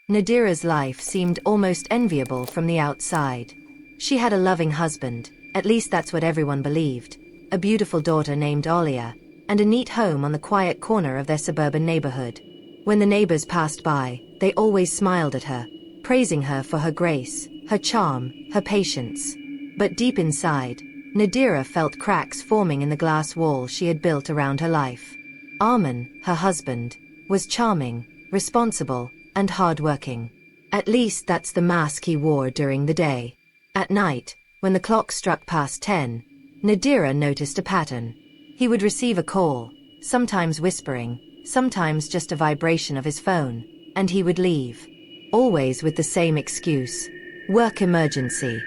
Nadira's life seemed almost enviable from the outside. She had a loving husband, at least that's what everyone believed, a beautiful daughter named Olia, and a neat home on the quiet corner of their suburban neighborhood. When the neighbors passed by, they always smiled at her, praising her for her grace, her charm, her patience. But deep inside, Nadira felt cracks forming in the glass wall she had built around her life. Armin, her husband, was charming, responsible, and hard-working. At least that's the mask he wore during the day. At night, when the clock struck past 10, Nadira noticed a pattern. He would receive a call, sometimes whispering, sometimes just a vibration of his phone, and he would leave. Always with the same excuse: work emergency.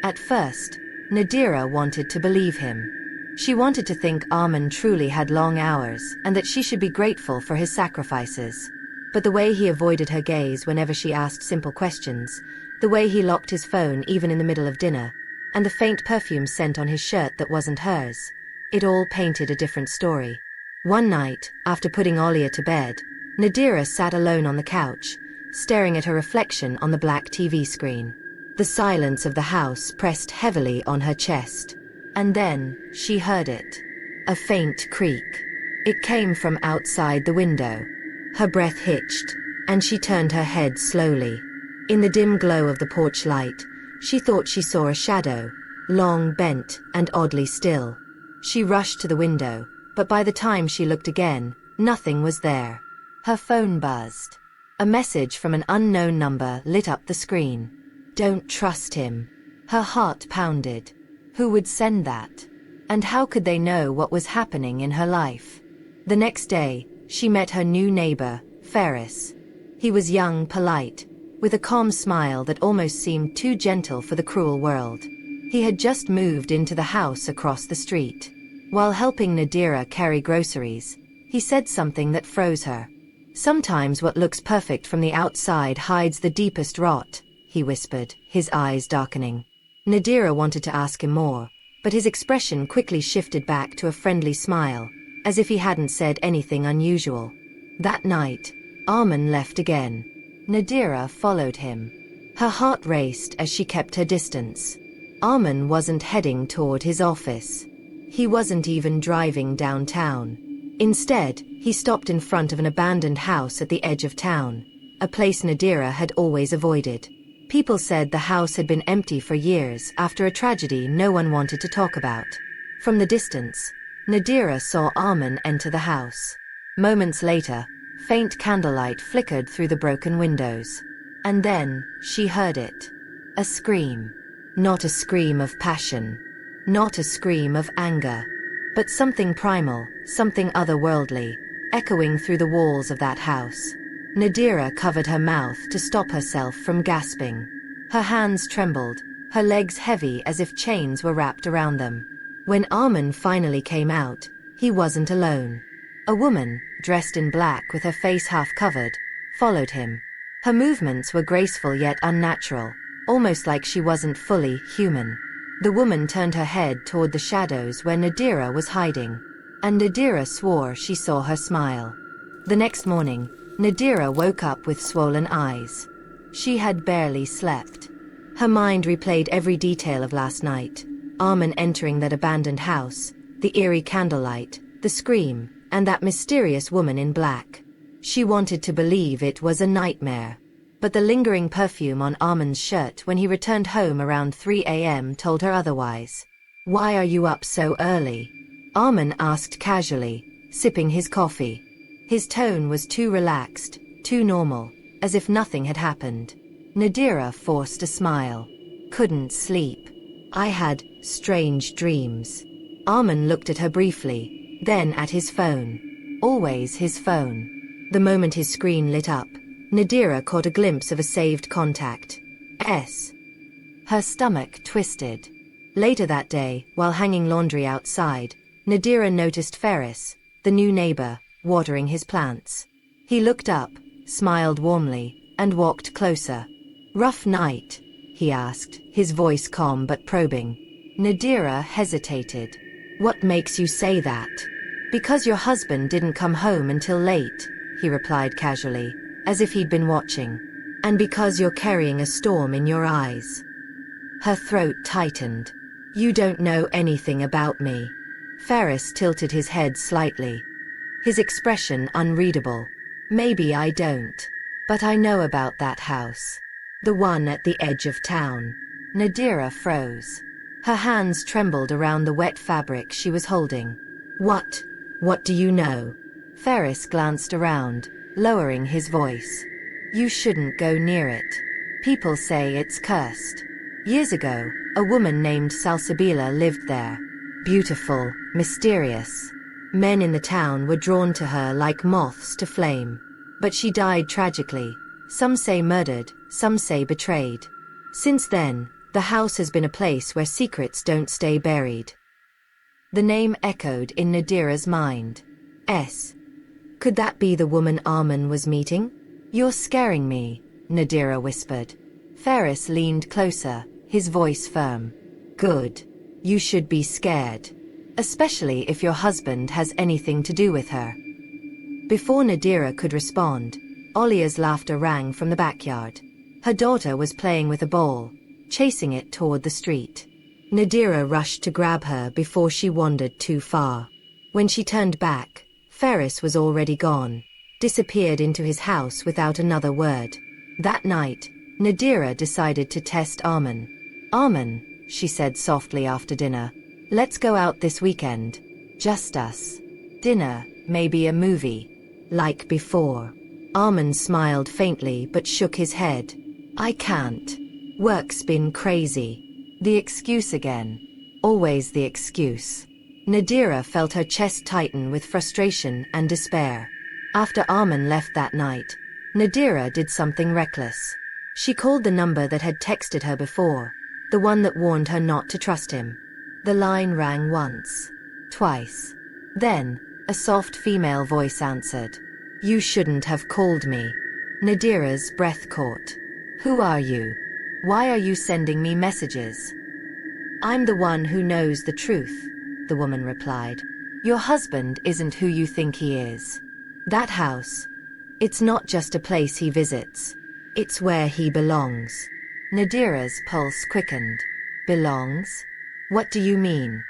At first, Nadira wanted to believe him. She wanted to think Armin truly had long hours and that she should be grateful for his sacrifices. But the way he avoided her gaze whenever she asked simple questions, the way he locked his phone even in the middle of dinner, and the faint perfume scent on his shirt that wasn't hers, it all painted a different story. One night, after putting Olia to bed, Nadira sat alone on the couch, staring at her reflection on the black TV screen. The silence of the house pressed heavily on her chest. And then, she heard it. A faint creak. It came from outside the window. Her breath hitched, and she turned her head slowly. In the dim glow of the porch light, she thought she saw a shadow, long, bent, and oddly still. She rushed to the window, but by the time she looked again, nothing was there. Her phone buzzed. A message from an unknown number lit up the screen. "Don't trust him." Her heart pounded. Who would send that? And how could they know what was happening in her life? The next day, she met her new neighbor, Ferris. He was young, polite, with a calm smile that almost seemed too gentle for the cruel world. He had just moved into the house across the street. While helping Nadira carry groceries, he said something that froze her. "Sometimes what looks perfect from the outside hides the deepest rot," he whispered, his eyes darkening. Nadira wanted to ask him more, but his expression quickly shifted back to a friendly smile, as if he hadn't said anything unusual. That night, Armin left again. Nadira followed him. Her heart raced as she kept her distance. Armin wasn't heading toward his office. He wasn't even driving downtown. Instead, he stopped in front of an abandoned house at the edge of town, a place Nadira had always avoided. People said the house had been empty for years after a tragedy no one wanted to talk about. From the distance, Nadira saw Armin enter the house. Moments later, faint candlelight flickered through the broken windows. And then, she heard it. A scream. Not a scream of passion. Not a scream of anger. But something primal, something otherworldly, echoing through the walls of that house. Nadira covered her mouth to stop herself from gasping. Her hands trembled, her legs heavy as if chains were wrapped around them. When Armin finally came out, he wasn't alone. A woman, dressed in black with her face half covered, followed him. Her movements were graceful yet unnatural, almost like she wasn't fully human. The woman turned her head toward the shadows where Nadira was hiding. And Nadira swore she saw her smile. The next morning, Nadira woke up with swollen eyes. She had barely slept. Her mind replayed every detail of last night. Armin entering that abandoned house, the eerie candlelight, the scream, and that mysterious woman in black. She wanted to believe it was a nightmare. But the lingering perfume on Armin's shirt when he returned home around 3 a.m. told her otherwise. "Why are you up so early?" Armin asked casually, sipping his coffee. His tone was too relaxed, too normal, as if nothing had happened. Nadira forced a smile. "Couldn't sleep. I had strange dreams." Armin looked at her briefly, then at his phone. Always his phone. The moment his screen lit up, Nadira caught a glimpse of a saved contact. S. Her stomach twisted. Later that day, while hanging laundry outside, Nadira noticed Ferris, the new neighbor, watering his plants. He looked up, smiled warmly, and walked closer. "Rough night?" he asked, his voice calm but probing. Nadira hesitated. "What makes you say that?" "Because your husband didn't come home until late," he replied casually, as if he'd been watching. And because you're carrying a storm in your eyes. Her throat tightened. You don't know anything about me. Ferris tilted his head slightly. His expression unreadable. Maybe I don't. But I know about that house. The one at the edge of town. Nadira froze. Her hands trembled around the wet fabric she was holding. What? What do you know? Ferris glanced around, lowering his voice. You shouldn't go near it. People say it's cursed. Years ago, a woman named Salsabila lived there. Beautiful, mysterious. Men in the town were drawn to her like moths to flame. But she died tragically. Some say murdered, some say betrayed. Since then, the house has been a place where secrets don't stay buried. The name echoed in Nadira's mind. Could that be the woman Armin was meeting? You're scaring me, Nadira whispered. Ferris leaned closer, his voice firm. Good. You should be scared. Especially if your husband has anything to do with her. Before Nadira could respond, Olia's laughter rang from the backyard. Her daughter was playing with a ball, chasing it toward the street. Nadira rushed to grab her before she wandered too far. When she turned back, Ferris was already gone, disappeared into his house without another word. That night, Nadira decided to test Armin. Armin, she said softly after dinner, let's go out this weekend. Just us. Dinner, maybe a movie. Like before. Armin smiled faintly but shook his head. I can't. Work's been crazy. The excuse again. Always the excuse. Nadira felt her chest tighten with frustration and despair. After Armin left that night, Nadira did something reckless. She called the number that had texted her before, the one that warned her not to trust him. The line rang once, twice. Then, a soft female voice answered. You shouldn't have called me. Nadira's breath caught. Who are you? Why are you sending me messages? I'm the one who knows the truth, the woman replied. Your husband isn't who you think he is. That house, it's not just a place he visits. It's where he belongs. Nadira's pulse quickened. Belongs? What do you mean?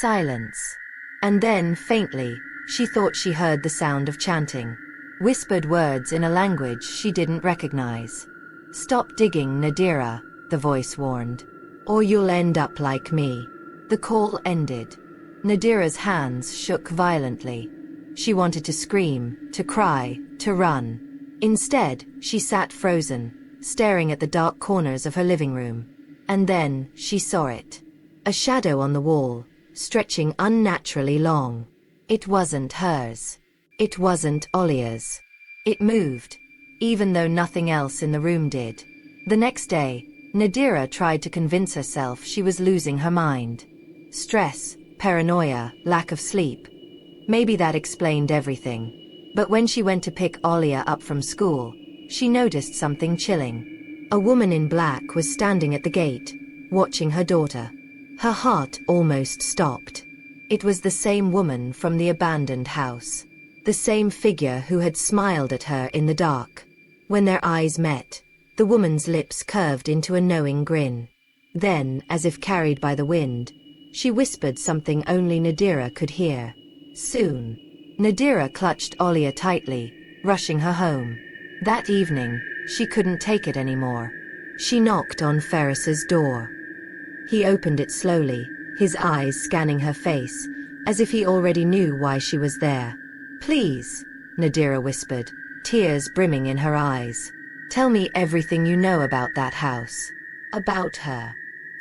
Silence. And then, faintly, she thought she heard the sound of chanting. Whispered words in a language she didn't recognize. Stop digging, Nadira, the voice warned. Or you'll end up like me. The call ended. Nadira's hands shook violently. She wanted to scream, to cry, to run. Instead, she sat frozen, staring at the dark corners of her living room. And then, she saw it. A shadow on the wall, stretching unnaturally long. It wasn't hers. It wasn't Olia's. It moved, even though nothing else in the room did. The next day, Nadira tried to convince herself she was losing her mind. Stress, paranoia, lack of sleep. Maybe that explained everything. But when she went to pick Olia up from school, she noticed something chilling. A woman in black was standing at the gate, watching her daughter. Her heart almost stopped. It was the same woman from the abandoned house. The same figure who had smiled at her in the dark. When their eyes met, the woman's lips curved into a knowing grin. Then, as if carried by the wind, she whispered something only Nadira could hear. Soon. Nadira clutched Olia tightly, rushing her home. That evening, she couldn't take it anymore. She knocked on Ferris's door. He opened it slowly, his eyes scanning her face, as if he already knew why she was there. Please, Nadira whispered, tears brimming in her eyes. Tell me everything you know about that house. About her.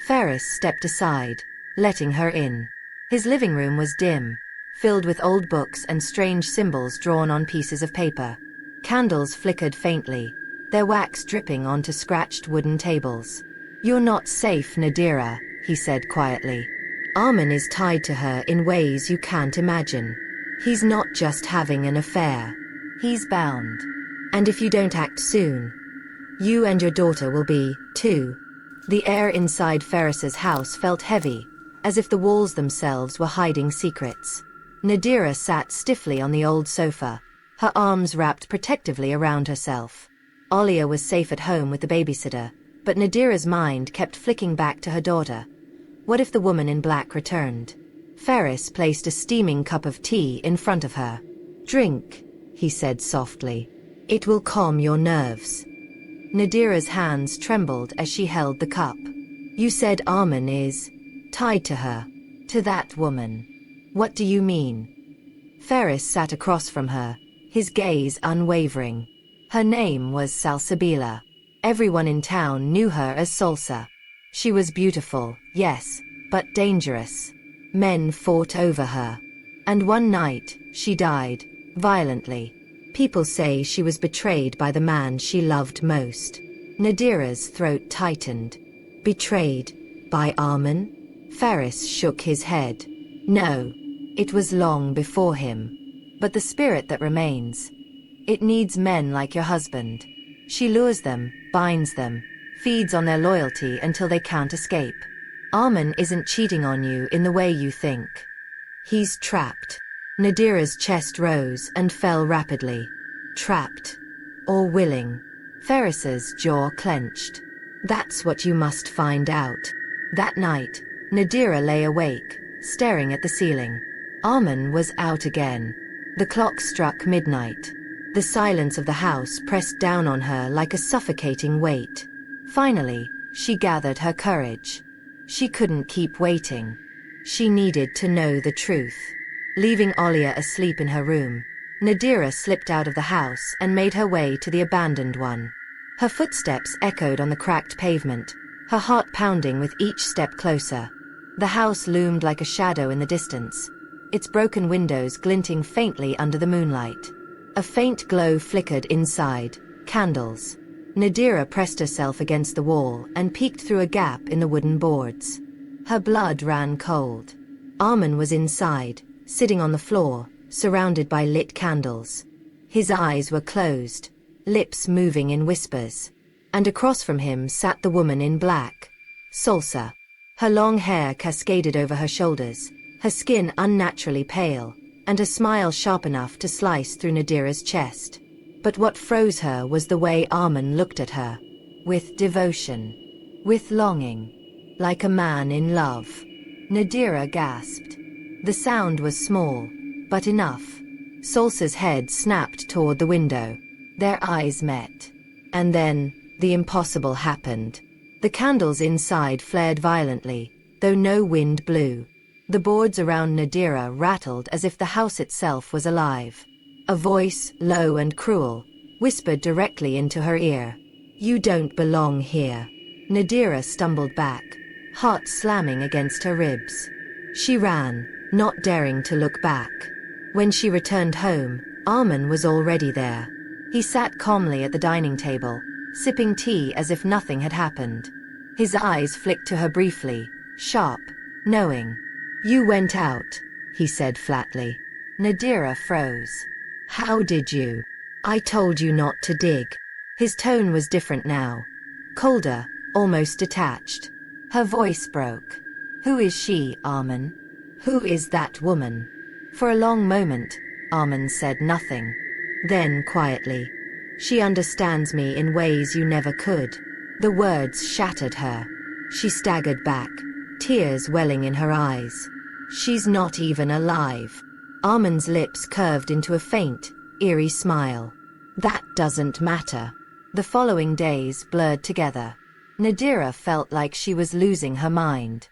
Ferris stepped aside, letting her in. His living room was dim, filled with old books and strange symbols drawn on pieces of paper. Candles flickered faintly, their wax dripping onto scratched wooden tables. You're not safe, Nadira, he said quietly. Armin is tied to her in ways you can't imagine. He's not just having an affair. He's bound. And if you don't act soon, you and your daughter will be, too. The air inside Ferris's house felt heavy, as if the walls themselves were hiding secrets. Nadira sat stiffly on the old sofa, her arms wrapped protectively around herself. Olia was safe at home with the babysitter, but Nadira's mind kept flicking back to her daughter. What if the woman in black returned? Ferris placed a steaming cup of tea in front of her. "Drink," he said softly. "It will calm your nerves." Nadira's hands trembled as she held the cup. "You said Armin is tied to her. To that woman. What do you mean?" Ferris sat across from her, his gaze unwavering. Her name was Salsabila. Everyone in town knew her as Salsa. She was beautiful, yes, but dangerous. Men fought over her. And one night, she died, violently. People say she was betrayed by the man she loved most. Nadira's throat tightened. Betrayed? By Armin? Ferris shook his head. No. It was long before him. But the spirit that remains. It needs men like your husband. She lures them, binds them, feeds on their loyalty until they can't escape. Armin isn't cheating on you in the way you think. He's trapped. Nadira's chest rose and fell rapidly. Trapped. Or willing. Ferris's jaw clenched. That's what you must find out. That night, Nadira lay awake, staring at the ceiling. Armin was out again. The clock struck midnight. The silence of the house pressed down on her like a suffocating weight. Finally, she gathered her courage. She couldn't keep waiting. She needed to know the truth. Leaving Olia asleep in her room, Nadira slipped out of the house and made her way to the abandoned one. Her footsteps echoed on the cracked pavement, her heart pounding with each step closer. The house loomed like a shadow in the distance, its broken windows glinting faintly under the moonlight. A faint glow flickered inside, candles. Nadira pressed herself against the wall and peeked through a gap in the wooden boards. Her blood ran cold. Armin was inside, sitting on the floor, surrounded by lit candles. His eyes were closed, lips moving in whispers. And across from him sat the woman in black, Salsa. Her long hair cascaded over her shoulders, her skin unnaturally pale, and a smile sharp enough to slice through Nadira's chest. But what froze her was the way Armin looked at her. With devotion. With longing. Like a man in love. Nadira gasped. The sound was small, but enough. Salsa's head snapped toward the window. Their eyes met. And then, the impossible happened. The candles inside flared violently, though no wind blew. The boards around Nadira rattled as if the house itself was alive. A voice, low and cruel, whispered directly into her ear. "You don't belong here." Nadira stumbled back, heart slamming against her ribs. She ran, not daring to look back. When she returned home, Armin was already there. He sat calmly at the dining table, sipping tea as if nothing had happened. His eyes flicked to her briefly, sharp, knowing. "You went out," he said flatly. Nadira froze. "How did you? I told you not to dig." His tone was different now. Colder, almost detached. Her voice broke. "Who is she, Armin? Who is that woman?" For a long moment, Armin said nothing. Then quietly, "She understands me in ways you never could." The words shattered her. She staggered back, tears welling in her eyes. "She's not even alive." Armin's lips curved into a faint, eerie smile. "That doesn't matter." The following days blurred together. Nadira felt like she was losing her mind.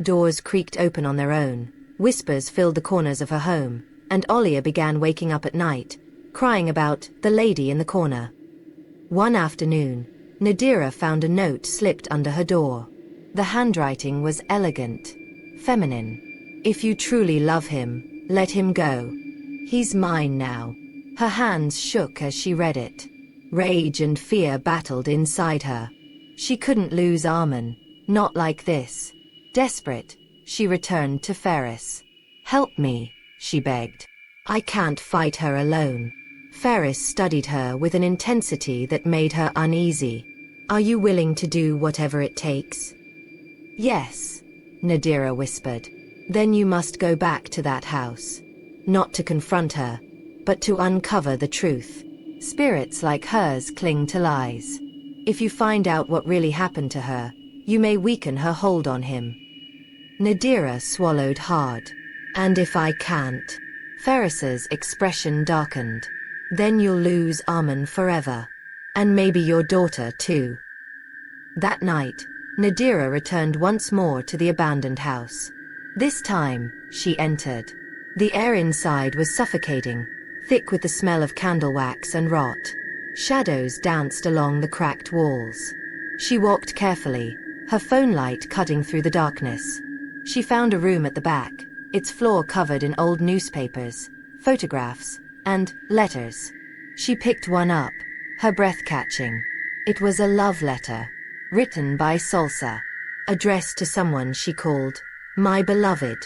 Doors creaked open on their own, whispers filled the corners of her home, and Olia began waking up at night, crying about the lady in the corner. One afternoon, Nadira found a note slipped under her door. The handwriting was elegant, feminine. "If you truly love him, let him go. He's mine now." Her hands shook as she read it. Rage and fear battled inside her. She couldn't lose Armin, not like this. Desperate, she returned to Ferris. "Help me," she begged. "I can't fight her alone." Ferris studied her with an intensity that made her uneasy. "Are you willing to do whatever it takes?" "Yes," Nadira whispered. "Then you must go back to that house. Not to confront her, but to uncover the truth." Spirits like hers cling to lies. If you find out what really happened to her, you may weaken her hold on him. Nadira swallowed hard. And if I can't? Ferris's expression darkened. Then you'll lose Armin forever. And maybe your daughter too. That night, Nadira returned once more to the abandoned house. This time, she entered. The air inside was suffocating, thick with the smell of candle wax and rot. Shadows danced along the cracked walls. She walked carefully, her phone light cutting through the darkness. She found a room at the back, its floor covered in old newspapers, photographs, and letters. She picked one up, her breath catching. It was a love letter, written by Salsa, addressed to someone she called my beloved.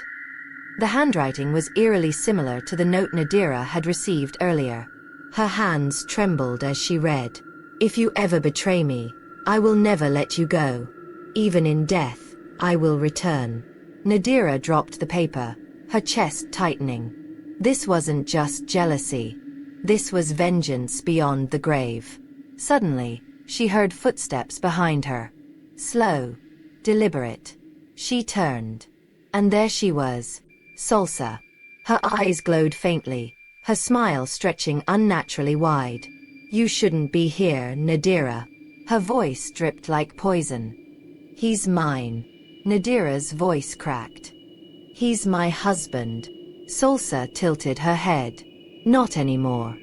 The handwriting was eerily similar to the note Nadira had received earlier. Her hands trembled as she read, "If you ever betray me, I will never let you go. Even in death, I will return." Nadira dropped the paper, her chest tightening. This wasn't just jealousy. This was vengeance beyond the grave. Suddenly, she heard footsteps behind her. Slow, deliberate. She turned. And there she was, Salsa. Her eyes glowed faintly, her smile stretching unnaturally wide. "You shouldn't be here, Nadira." Her voice dripped like poison. "He's mine." Nadira's voice cracked. "He's my husband." Salsa tilted her head. "Not anymore."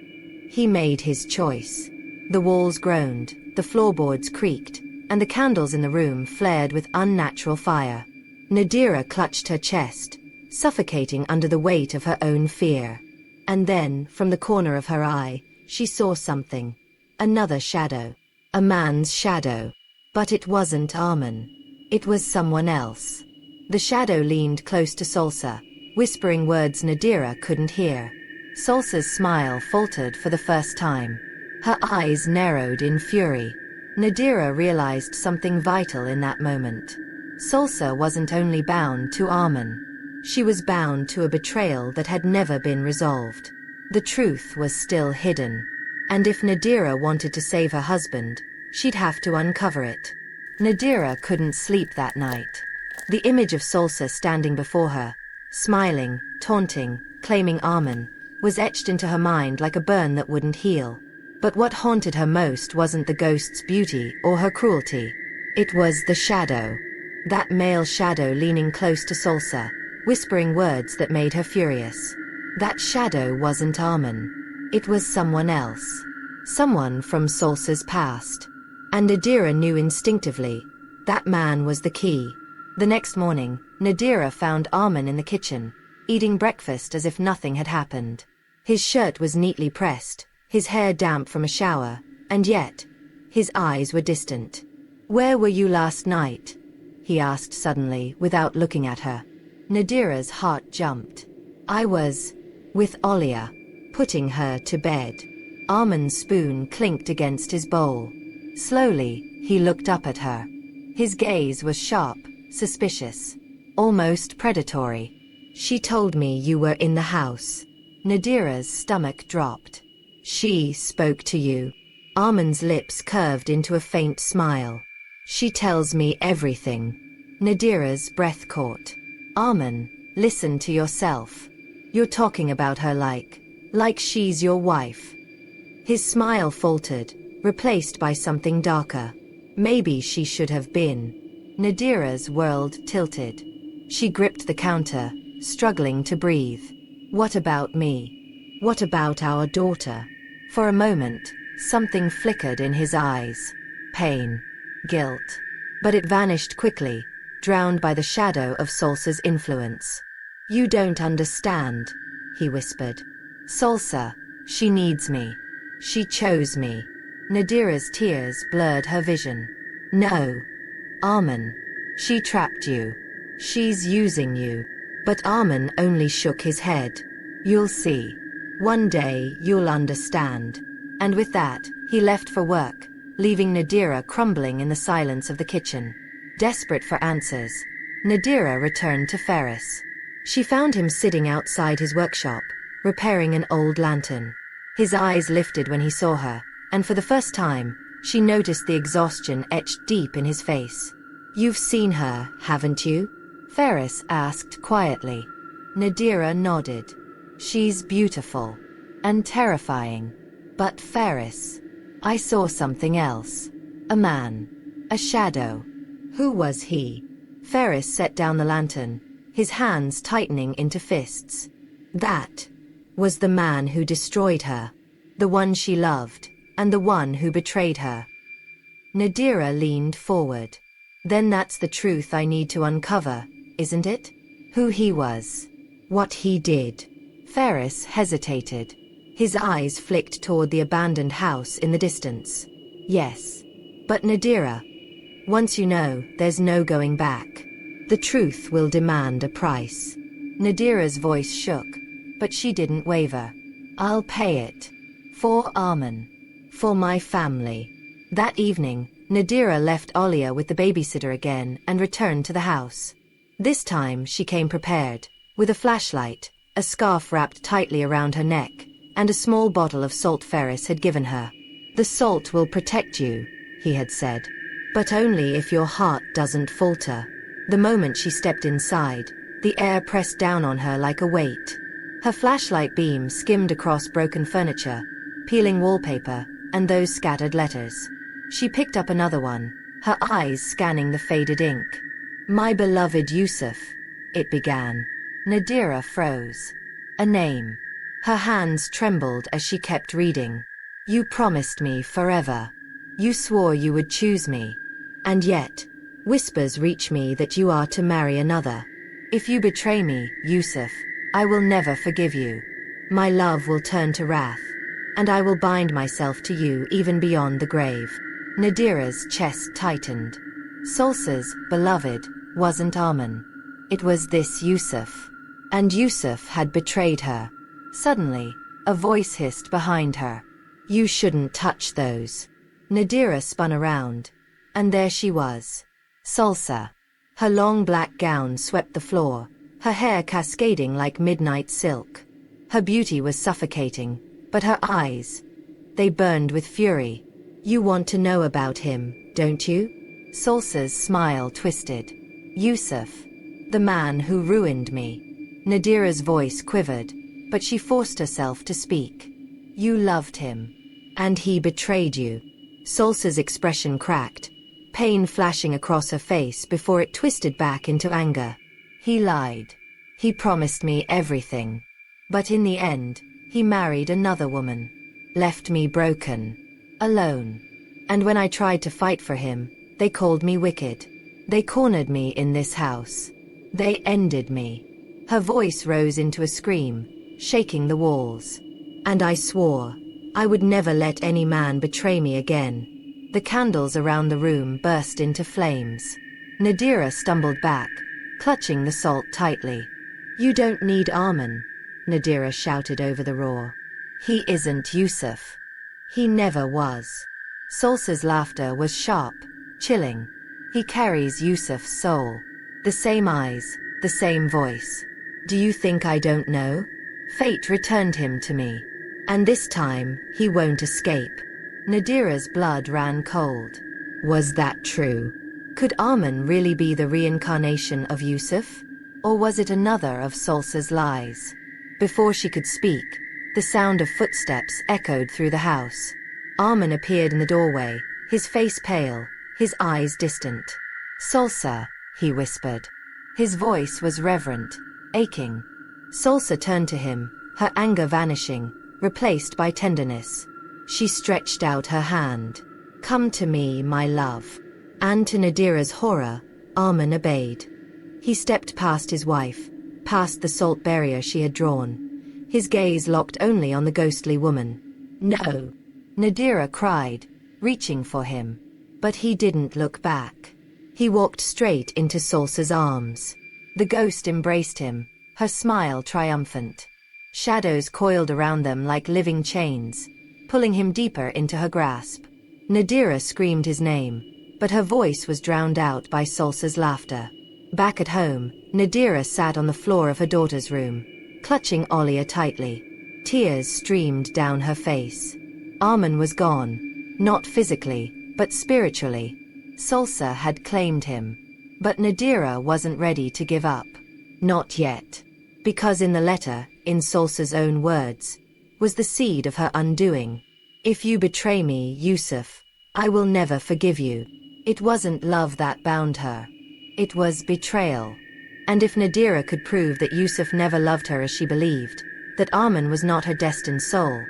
He made his choice. The walls groaned, the floorboards creaked, and the candles in the room flared with unnatural fire. Nadira clutched her chest, suffocating under the weight of her own fear. And then, from the corner of her eye, she saw something. Another shadow. A man's shadow. But it wasn't Armin. It was someone else. The shadow leaned close to Salsa, whispering words Nadira couldn't hear. Salsa's smile faltered for the first time. Her eyes narrowed in fury. Nadira realized something vital in that moment. Salsa wasn't only bound to Armin. She was bound to a betrayal that had never been resolved. The truth was still hidden. And if Nadira wanted to save her husband, she'd have to uncover it. Nadira couldn't sleep that night. The image of Salsa standing before her, smiling, taunting, claiming Armin, was etched into her mind like a burn that wouldn't heal. But what haunted her most wasn't the ghost's beauty or her cruelty. It was the shadow. That male shadow leaning close to Salsa, whispering words that made her furious. That shadow wasn't Armin. It was someone else. Someone from Salsa's past. And Nadira knew instinctively, that man was the key. The next morning, Nadira found Armin in the kitchen, eating breakfast as if nothing had happened. His shirt was neatly pressed, his hair damp from a shower, and yet, his eyes were distant. "Where were you last night?" he asked suddenly, without looking at her. Nadira's heart jumped. "I was with Olia, putting her to bed." Armin's spoon clinked against his bowl. Slowly, he looked up at her. His gaze was sharp, suspicious, almost predatory. "She told me you were in the house." Nadira's stomach dropped. "She spoke to you?" Armin's lips curved into a faint smile. "She tells me everything." Nadira's breath caught. "Armin, listen to yourself. You're talking about her like she's your wife." His smile faltered, replaced by something darker. "Maybe she should have been." Nadira's world tilted. She gripped the counter, struggling to breathe. "What about me? What about our daughter?" For a moment, something flickered in his eyes. Pain. Guilt. But it vanished quickly, drowned by the shadow of Salsa's influence. "You don't understand," he whispered. "Salsa, she needs me. She chose me." Nadira's tears blurred her vision. "No. Armin. She trapped you. She's using you." But Armin only shook his head. "You'll see. One day you'll understand." And with that, he left for work, leaving Nadira crumbling in the silence of the kitchen. Desperate for answers, Nadira returned to Ferris. She found him sitting outside his workshop, repairing an old lantern. His eyes lifted when he saw her, and for the first time, she noticed the exhaustion etched deep in his face. "You've seen her, haven't you?" Ferris asked quietly. Nadira nodded. "She's beautiful. And terrifying. But Ferris, I saw something else. A man. A shadow." "Who was he?" Ferris set down the lantern, his hands tightening into fists. "That was the man who destroyed her. The one she loved, and the one who betrayed her." Nadira leaned forward. "Then that's the truth I need to uncover, isn't it? Who he was. What he did." Ferris hesitated. His eyes flicked toward the abandoned house in the distance. "Yes. But Nadira, once you know, there's no going back. The truth will demand a price." Nadira's voice shook, but she didn't waver. "I'll pay it. For Armin. For my family." That evening, Nadira left Olia with the babysitter again and returned to the house. This time she came prepared, with a flashlight, a scarf wrapped tightly around her neck, and a small bottle of salt Ferris had given her. "The salt will protect you," he had said. "But only if your heart doesn't falter." The moment she stepped inside, the air pressed down on her like a weight. Her flashlight beam skimmed across broken furniture, peeling wallpaper, and those scattered letters. She picked up another one, her eyes scanning the faded ink. "My beloved Yusuf," it began. Nadira froze. A name. Her hands trembled as she kept reading. "You promised me forever. You swore you would choose me. And yet, whispers reach me that you are to marry another. If you betray me, Yusuf, I will never forgive you. My love will turn to wrath, and I will bind myself to you even beyond the grave." Nadira's chest tightened. Salsa's beloved wasn't Armin. It was this Yusuf. And Yusuf had betrayed her. Suddenly, a voice hissed behind her. "You shouldn't touch those." Nadira spun around, and there she was. Salsa. Her long black gown swept the floor, her hair cascading like midnight silk. Her beauty was suffocating, but her eyes, they burned with fury. "You want to know about him, don't you?" Salsa's smile twisted. "Yusuf. The man who ruined me." Nadira's voice quivered, but she forced herself to speak. "You loved him. And he betrayed you." Salsa's expression cracked, pain flashing across her face before it twisted back into anger. "He lied. He promised me everything. But in the end, he married another woman. Left me broken. Alone. And when I tried to fight for him, they called me wicked. They cornered me in this house. They ended me." Her voice rose into a scream, shaking the walls. "And I swore I would never let any man betray me again." The candles around the room burst into flames. Nadira stumbled back, clutching the salt tightly. "You don't need Armin," Nadira shouted over the roar. "He isn't Yusuf. He never was." Salsa's laughter was sharp, chilling. "He carries Yusuf's soul. The same eyes, the same voice. Do you think I don't know? Fate returned him to me. And this time, he won't escape." Nadira's blood ran cold. Was that true? Could Armin really be the reincarnation of Yusuf? Or was it another of Salsa's lies? Before she could speak, the sound of footsteps echoed through the house. Armin appeared in the doorway, his face pale, his eyes distant. "Salsa," he whispered. His voice was reverent, aching. Salsa turned to him, her anger vanishing, replaced by tenderness. She stretched out her hand. "Come to me, my love." And to Nadira's horror, Armin obeyed. He stepped past his wife, past the salt barrier she had drawn. His gaze locked only on the ghostly woman. "No!" Nadira cried, reaching for him. But he didn't look back. He walked straight into Salsa's arms. The ghost embraced him, her smile triumphant. Shadows coiled around them like living chains, pulling him deeper into her grasp. Nadira screamed his name, but her voice was drowned out by Salsa's laughter. Back at home, Nadira sat on the floor of her daughter's room, clutching Olia tightly. Tears streamed down her face. Armin was gone. Not physically, but spiritually. Salsa had claimed him. But Nadira wasn't ready to give up. Not yet. Because in the letter, in Salsa's own words, was the seed of her undoing. If you betray me, Yusuf, I will never forgive you. It wasn't love that bound her. It was betrayal. And if Nadira could prove that Yusuf never loved her as she believed, that Armin was not her destined soul,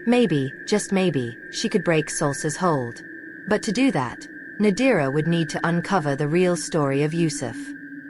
maybe, just maybe, she could break Salsa's hold. But to do that, Nadira would need to uncover the real story of Yusuf.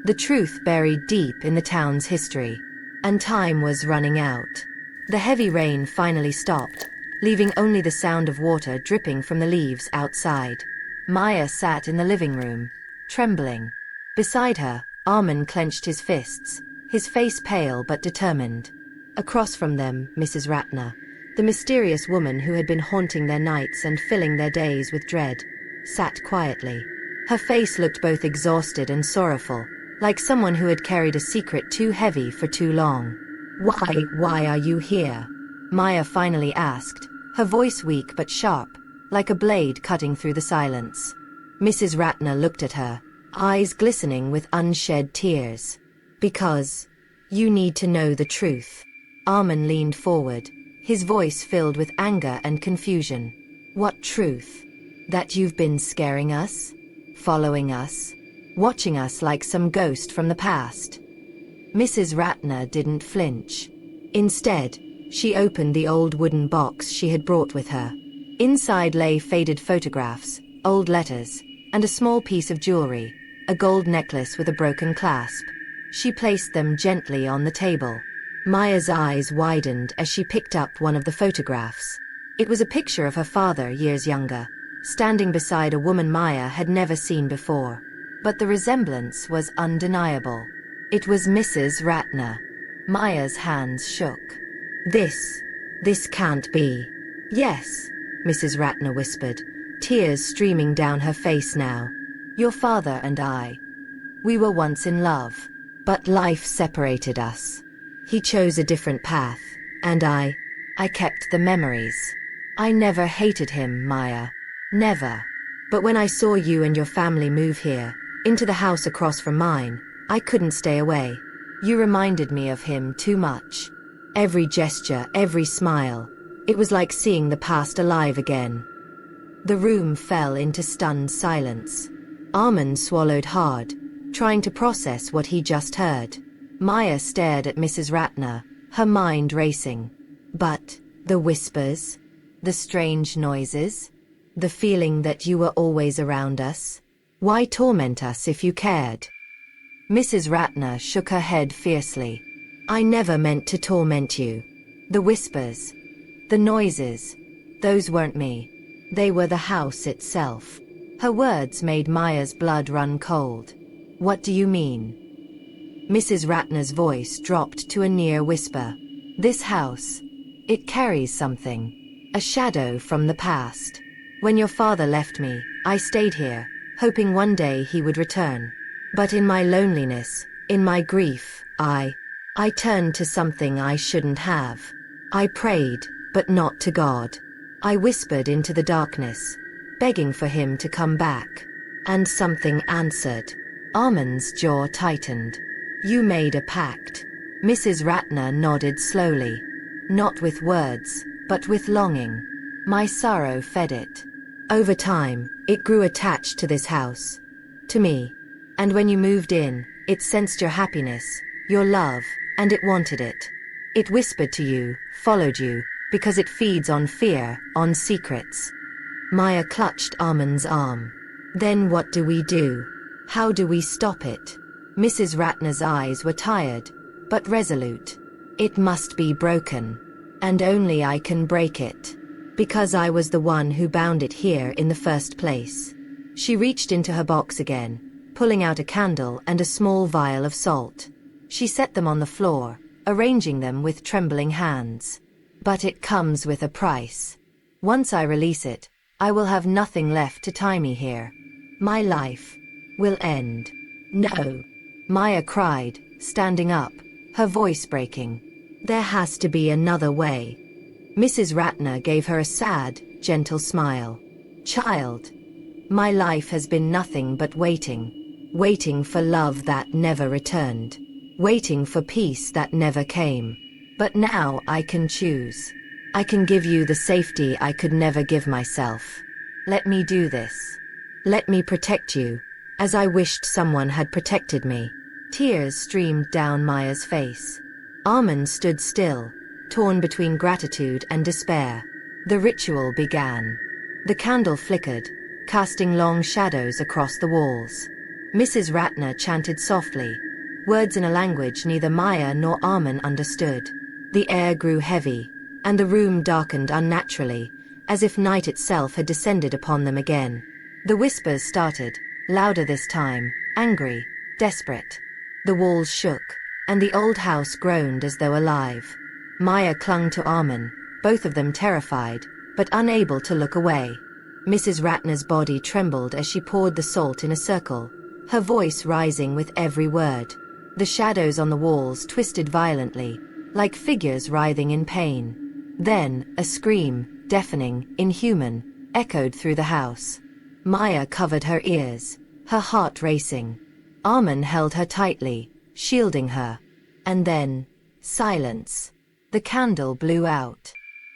The truth buried deep in the town's history. And time was running out. The heavy rain finally stopped, leaving only the sound of water dripping from the leaves outside. Maya sat in the living room, trembling. Beside her, Armin clenched his fists, his face pale but determined. Across from them, Mrs. Ratner, the mysterious woman who had been haunting their nights and filling their days with dread, sat quietly. Her face looked both exhausted and sorrowful, like someone who had carried a secret too heavy for too long. Why are you here? Maya finally asked, her voice weak but sharp, like a blade cutting through the silence. Mrs. Ratner looked at her, eyes glistening with unshed tears. Because you need to know the truth. Armin leaned forward, his voice filled with anger and confusion. What truth? That you've been scaring us? Following us? Watching us like some ghost from the past? Mrs. Ratner didn't flinch. Instead, she opened the old wooden box she had brought with her. Inside lay faded photographs, old letters, and a small piece of jewelry, a gold necklace with a broken clasp. She placed them gently on the table. Maya's eyes widened as she picked up one of the photographs. It was a picture of her father, years younger, standing beside a woman Maya had never seen before. But the resemblance was undeniable. It was Mrs. Ratner. Maya's hands shook. This can't be. Yes, Mrs. Ratner whispered, tears streaming down her face now. Your father and I. We were once in love. But life separated us. He chose a different path, and I kept the memories. I never hated him, Maya. Never. But when I saw you and your family move here, into the house across from mine, I couldn't stay away. You reminded me of him too much. Every gesture, every smile. It was like seeing the past alive again. The room fell into stunned silence. Armin swallowed hard, trying to process what he just heard. Maya stared at Mrs. Ratner, her mind racing. But the whispers, the strange noises, the feeling that you were always around us. Why torment us if you cared? Mrs. Ratner shook her head fiercely. I never meant to torment you. The whispers, the noises, those weren't me. They were the house itself. Her words made Maya's blood run cold. What do you mean? Mrs. Ratner's voice dropped to a near whisper. This house, it carries something. A shadow from the past. When your father left me, I stayed here, hoping one day he would return. But in my loneliness, in my grief, I turned to something I shouldn't have. I prayed, but not to God. I whispered into the darkness, begging for him to come back. And something answered. Armin's jaw tightened. You made a pact. Mrs. Ratner nodded slowly. Not with words, but with longing. My sorrow fed it. Over time, it grew attached to this house. To me. And when you moved in, it sensed your happiness, your love, and it wanted it. It whispered to you, followed you, because it feeds on fear, on secrets. Maya clutched Armin's arm. Then what do we do? How do we stop it? Mrs. Ratner's eyes were tired, but resolute. It must be broken. And only I can break it. Because I was the one who bound it here in the first place. She reached into her box again, pulling out a candle and a small vial of salt. She set them on the floor, arranging them with trembling hands. But it comes with a price. Once I release it, I will have nothing left to tie me here. My life will end. No. Maya cried, standing up, her voice breaking. There has to be another way. Mrs. Ratner gave her a sad, gentle smile. Child, my life has been nothing but waiting. Waiting for love that never returned. Waiting for peace that never came. But now I can choose. I can give you the safety I could never give myself. Let me do this. Let me protect you, as I wished someone had protected me. Tears streamed down Maya's face. Armin stood still, torn between gratitude and despair. The ritual began. The candle flickered, casting long shadows across the walls. Mrs. Ratner chanted softly, words in a language neither Maya nor Armin understood. The air grew heavy, and the room darkened unnaturally, as if night itself had descended upon them again. The whispers started, louder this time, angry, desperate. The walls shook, and the old house groaned as though alive. Maya clung to Armin, both of them terrified, but unable to look away. Mrs. Ratner's body trembled as she poured the salt in a circle, her voice rising with every word. The shadows on the walls twisted violently, like figures writhing in pain. Then, a scream, deafening, inhuman, echoed through the house. Maya covered her ears, her heart racing. Armin held her tightly, shielding her. And then, silence. The candle blew out.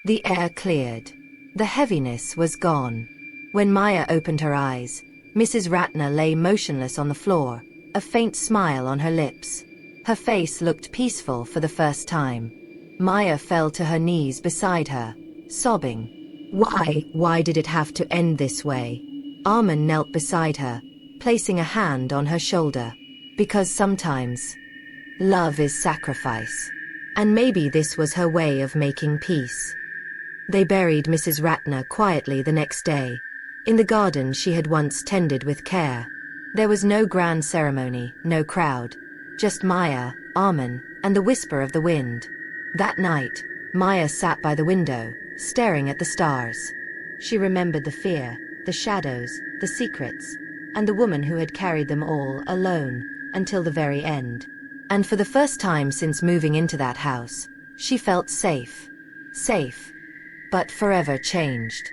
The air cleared. The heaviness was gone. When Maya opened her eyes, Mrs. Ratner lay motionless on the floor, a faint smile on her lips. Her face looked peaceful for the first time. Maya fell to her knees beside her, sobbing. Why did it have to end this way? Armin knelt beside her, placing a hand on her shoulder. Because sometimes, love is sacrifice. And maybe this was her way of making peace. They buried Mrs. Ratner quietly the next day, in the garden she had once tended with care. There was no grand ceremony, no crowd, just Maya, Armin, and the whisper of the wind. That night, Maya sat by the window, staring at the stars. She remembered the fear, the shadows, the secrets, and the woman who had carried them all alone, until the very end. And for the first time since moving into that house, she felt safe. Safe, but forever changed.